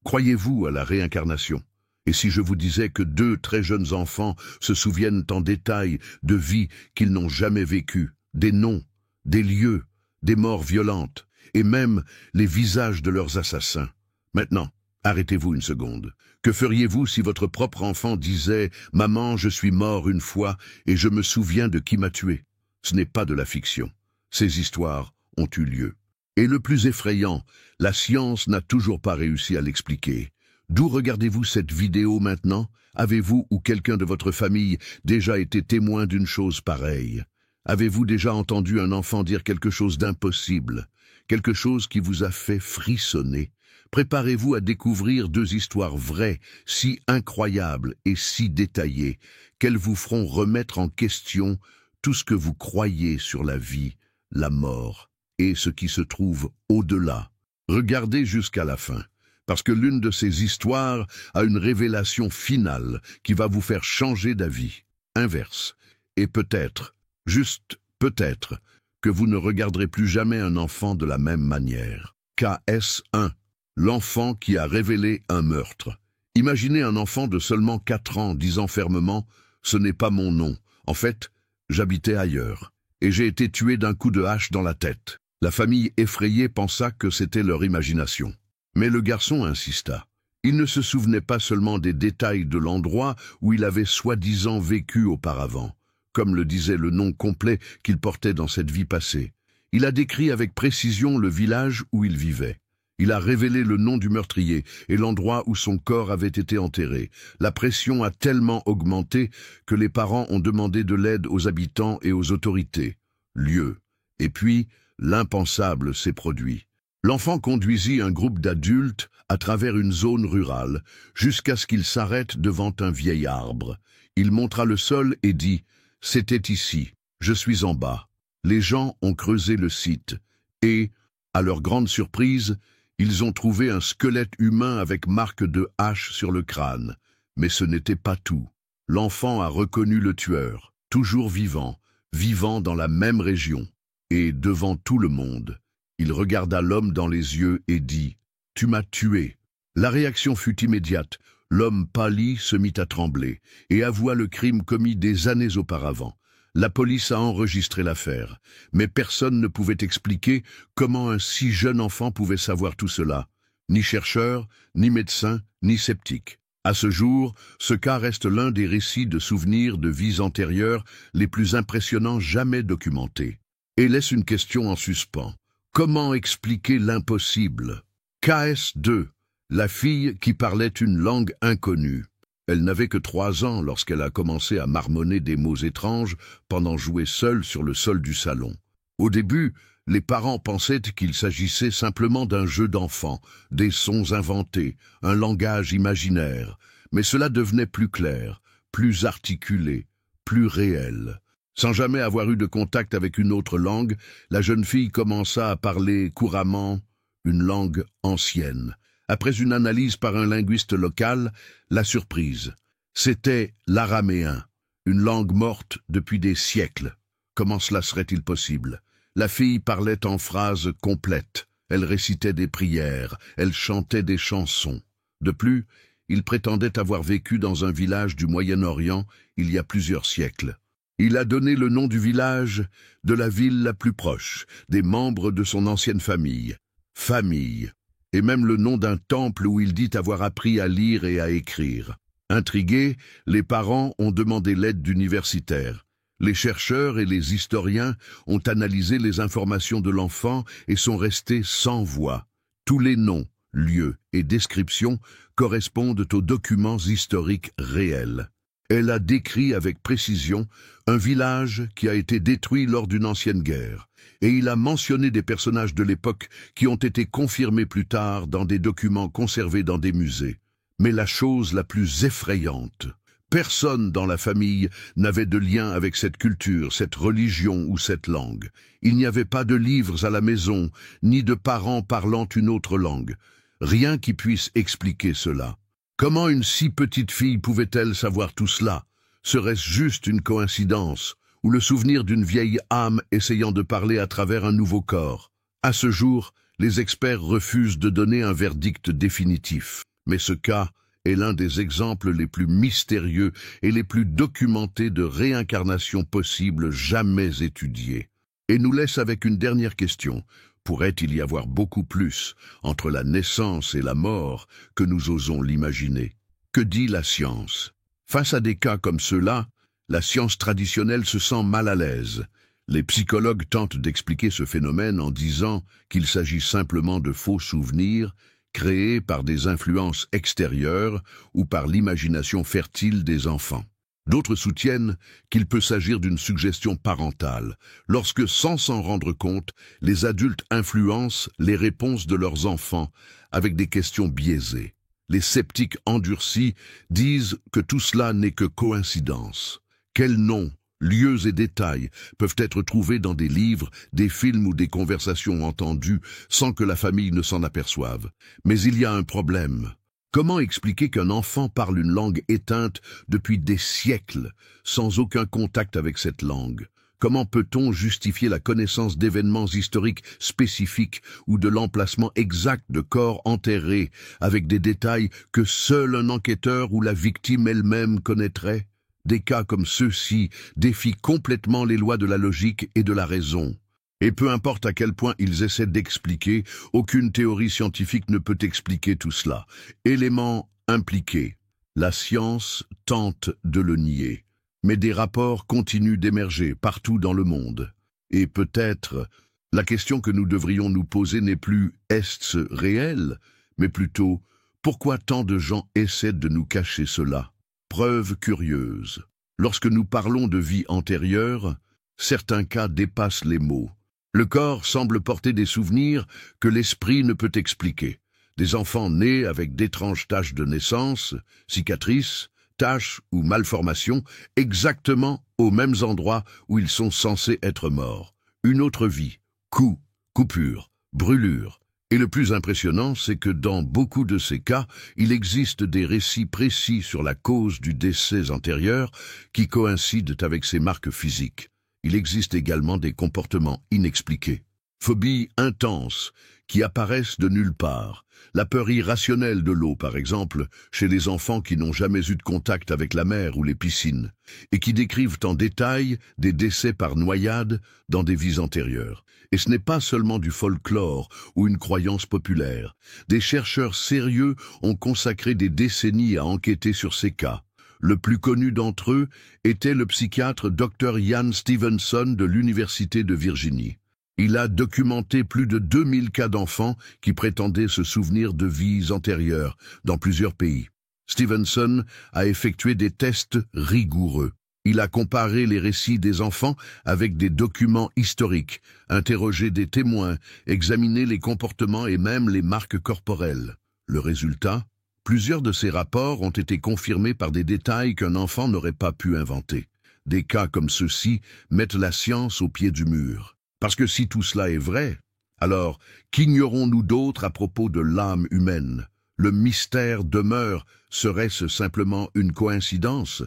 Croyez-vous à la réincarnation? Et si je vous disais que 2 très jeunes enfants se souviennent en détail de vies qu'ils n'ont jamais vécues, des noms, des lieux, des morts violentes, et même les visages de leurs assassins? Maintenant, arrêtez-vous une seconde. Que feriez-vous si votre propre enfant disait « Maman, je suis mort une fois et je me souviens de qui m'a tué ». Ce n'est pas de la fiction. Ces histoires ont eu lieu. Et le plus effrayant, la science n'a toujours pas réussi à l'expliquer. D'où regardez-vous cette vidéo maintenant? Avez-vous ou quelqu'un de votre famille déjà été témoin d'une chose pareille? Avez-vous déjà entendu un enfant dire quelque chose d'impossible? Quelque chose qui vous a fait frissonner? Préparez-vous à découvrir 2 histoires vraies, si incroyables et si détaillées, qu'elles vous feront remettre en question tout ce que vous croyez sur la vie, la mort et ce qui se trouve au-delà. Regardez jusqu'à la fin, parce que l'une de ces histoires a une révélation finale qui va vous faire changer d'avis, inverse. Et peut-être, juste peut-être, que vous ne regarderez plus jamais un enfant de la même manière. KS 1. L'enfant qui a révélé un meurtre. Imaginez un enfant de seulement 4 ans disant fermement « Ce n'est pas mon nom. En fait, j'habitais ailleurs. Et j'ai été tué d'un coup de hache dans la tête. » La famille effrayée pensa que c'était leur imagination. Mais le garçon insista. Il ne se souvenait pas seulement des détails de l'endroit où il avait soi-disant vécu auparavant, comme le disait le nom complet qu'il portait dans cette vie passée. Il a décrit avec précision le village où il vivait. Il a révélé le nom du meurtrier et l'endroit où son corps avait été enterré. La pression a tellement augmenté que les parents ont demandé de l'aide aux habitants et aux autorités. Lieu. Et puis, l'impensable s'est produit. L'enfant conduisit un groupe d'adultes à travers une zone rurale, jusqu'à ce qu'il s'arrête devant un vieil arbre. Il montra le sol et dit « C'était ici, je suis en bas ». Les gens ont creusé le site et, à leur grande surprise, ils ont trouvé un squelette humain avec marque de hache sur le crâne. Mais ce n'était pas tout. L'enfant a reconnu le tueur, toujours vivant, vivant dans la même région. Et devant tout le monde, il regarda l'homme dans les yeux et dit « Tu m'as tué ». La réaction fut immédiate. L'homme pâlit, se mit à trembler et avoua le crime commis des années auparavant. La police a enregistré l'affaire, mais personne ne pouvait expliquer comment un si jeune enfant pouvait savoir tout cela. Ni chercheur, ni médecin, ni sceptique. À ce jour, ce cas reste l'un des récits de souvenirs de vies antérieures les plus impressionnants jamais documentés. Et laisse une question en suspens. Comment expliquer l'impossible? KS2, la fille qui parlait une langue inconnue. Elle n'avait que 3 ans lorsqu'elle a commencé à marmonner des mots étranges pendant jouer seule sur le sol du salon. Au début, les parents pensaient qu'il s'agissait simplement d'un jeu d'enfant, des sons inventés, un langage imaginaire. Mais cela devenait plus clair, plus articulé, plus réel. Sans jamais avoir eu de contact avec une autre langue, la jeune fille commença à parler couramment une langue ancienne. Après une analyse par un linguiste local, la surprise. C'était l'araméen, une langue morte depuis des siècles. Comment cela serait-il possible? La fille parlait en phrases complètes. Elle récitait des prières, elle chantait des chansons. De plus, il prétendait avoir vécu dans un village du Moyen-Orient il y a plusieurs siècles. Il a donné le nom du village, de la ville la plus proche, des membres de son ancienne famille. Famille. Et même le nom d'un temple où il dit avoir appris à lire et à écrire. Intrigués, les parents ont demandé l'aide d'universitaires. Les chercheurs et les historiens ont analysé les informations de l'enfant et sont restés sans voix. Tous les noms, lieux et descriptions correspondent aux documents historiques réels. Elle a décrit avec précision un village qui a été détruit lors d'une ancienne guerre, et il a mentionné des personnages de l'époque qui ont été confirmés plus tard dans des documents conservés dans des musées. Mais la chose la plus effrayante, personne dans la famille n'avait de lien avec cette culture, cette religion ou cette langue. Il n'y avait pas de livres à la maison, ni de parents parlant une autre langue. Rien qui puisse expliquer cela. Comment une si petite fille pouvait-elle savoir tout cela? Serait-ce juste une coïncidence, ou le souvenir d'une vieille âme essayant de parler à travers un nouveau corps? À ce jour, les experts refusent de donner un verdict définitif. Mais ce cas est l'un des exemples les plus mystérieux et les plus documentés de réincarnation possible jamais étudiés. Et nous laisse avec une dernière question. Pourrait-il y avoir beaucoup plus entre la naissance et la mort que nous osons l'imaginer? Que dit la science? Face à des cas comme ceux-là, la science traditionnelle se sent mal à l'aise. Les psychologues tentent d'expliquer ce phénomène en disant qu'il s'agit simplement de faux souvenirs créés par des influences extérieures ou par l'imagination fertile des enfants. D'autres soutiennent qu'il peut s'agir d'une suggestion parentale, lorsque, sans s'en rendre compte, les adultes influencent les réponses de leurs enfants avec des questions biaisées. Les sceptiques endurcis disent que tout cela n'est que coïncidence. Quels noms, lieux et détails peuvent être trouvés dans des livres, des films ou des conversations entendues sans que la famille ne s'en aperçoive? Mais il y a un problème. Comment expliquer qu'un enfant parle une langue éteinte depuis des siècles, sans aucun contact avec cette langue? Comment peut-on justifier la connaissance d'événements historiques spécifiques ou de l'emplacement exact de corps enterrés avec des détails que seul un enquêteur ou la victime elle-même connaîtrait? Des cas comme ceux-ci défient complètement les lois de la logique et de la raison. Et peu importe à quel point ils essaient d'expliquer, aucune théorie scientifique ne peut expliquer tout cela. Élément impliqué. La science tente de le nier. Mais des rapports continuent d'émerger partout dans le monde. Et peut-être, la question que nous devrions nous poser n'est plus « est-ce réel ?», mais plutôt « pourquoi tant de gens essaient de nous cacher cela ?» Preuve curieuse. Lorsque nous parlons de vie antérieure, certains cas dépassent les mots. Le corps semble porter des souvenirs que l'esprit ne peut expliquer. Des enfants nés avec d'étranges taches de naissance, cicatrices, taches ou malformations, exactement aux mêmes endroits où ils sont censés être morts. Une autre vie, coups, coupures, brûlures. Et le plus impressionnant, c'est que dans beaucoup de ces cas, il existe des récits précis sur la cause du décès antérieur qui coïncident avec ces marques physiques. Il existe également des comportements inexpliqués. Phobies intenses qui apparaissent de nulle part. La peur irrationnelle de l'eau, par exemple, chez les enfants qui n'ont jamais eu de contact avec la mer ou les piscines, et qui décrivent en détail des décès par noyade dans des vies antérieures. Et ce n'est pas seulement du folklore ou une croyance populaire. Des chercheurs sérieux ont consacré des décennies à enquêter sur ces cas. Le plus connu d'entre eux était le psychiatre Dr. Ian Stevenson de l'Université de Virginie. Il a documenté plus de 2000 cas d'enfants qui prétendaient se souvenir de vies antérieures dans plusieurs pays. Stevenson a effectué des tests rigoureux. Il a comparé les récits des enfants avec des documents historiques, interrogé des témoins, examiné les comportements et même les marques corporelles. Le résultat ? Plusieurs de ces rapports ont été confirmés par des détails qu'un enfant n'aurait pas pu inventer. Des cas comme ceux-ci mettent la science au pied du mur. Parce que si tout cela est vrai, alors qu'ignorons-nous d'autre à propos de l'âme humaine? Le mystère demeure. Serait-ce simplement une coïncidence?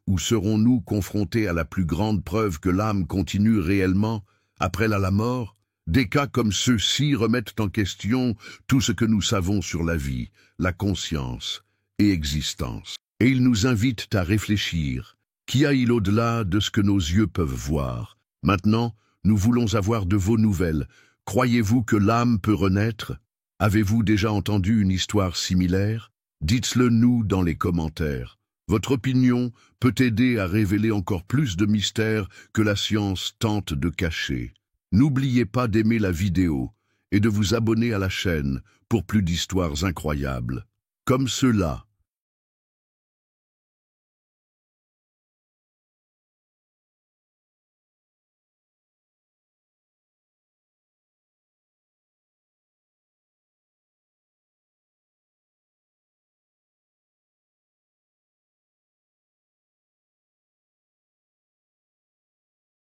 Ou serons-nous confrontés à la plus grande preuve que l'âme continue réellement après la mort? Des cas comme ceux-ci remettent en question tout ce que nous savons sur la vie, la conscience et existence. Et ils nous invitent à réfléchir. Qu'y a-t-il au-delà de ce que nos yeux peuvent voir? Maintenant, nous voulons avoir de vos nouvelles. Croyez-vous que l'âme peut renaître? Avez-vous déjà entendu une histoire similaire? Dites-le nous dans les commentaires. Votre opinion peut aider à révéler encore plus de mystères que la science tente de cacher. N'oubliez pas d'aimer la vidéo et de vous abonner à la chaîne pour plus d'histoires incroyables, comme ceux-là.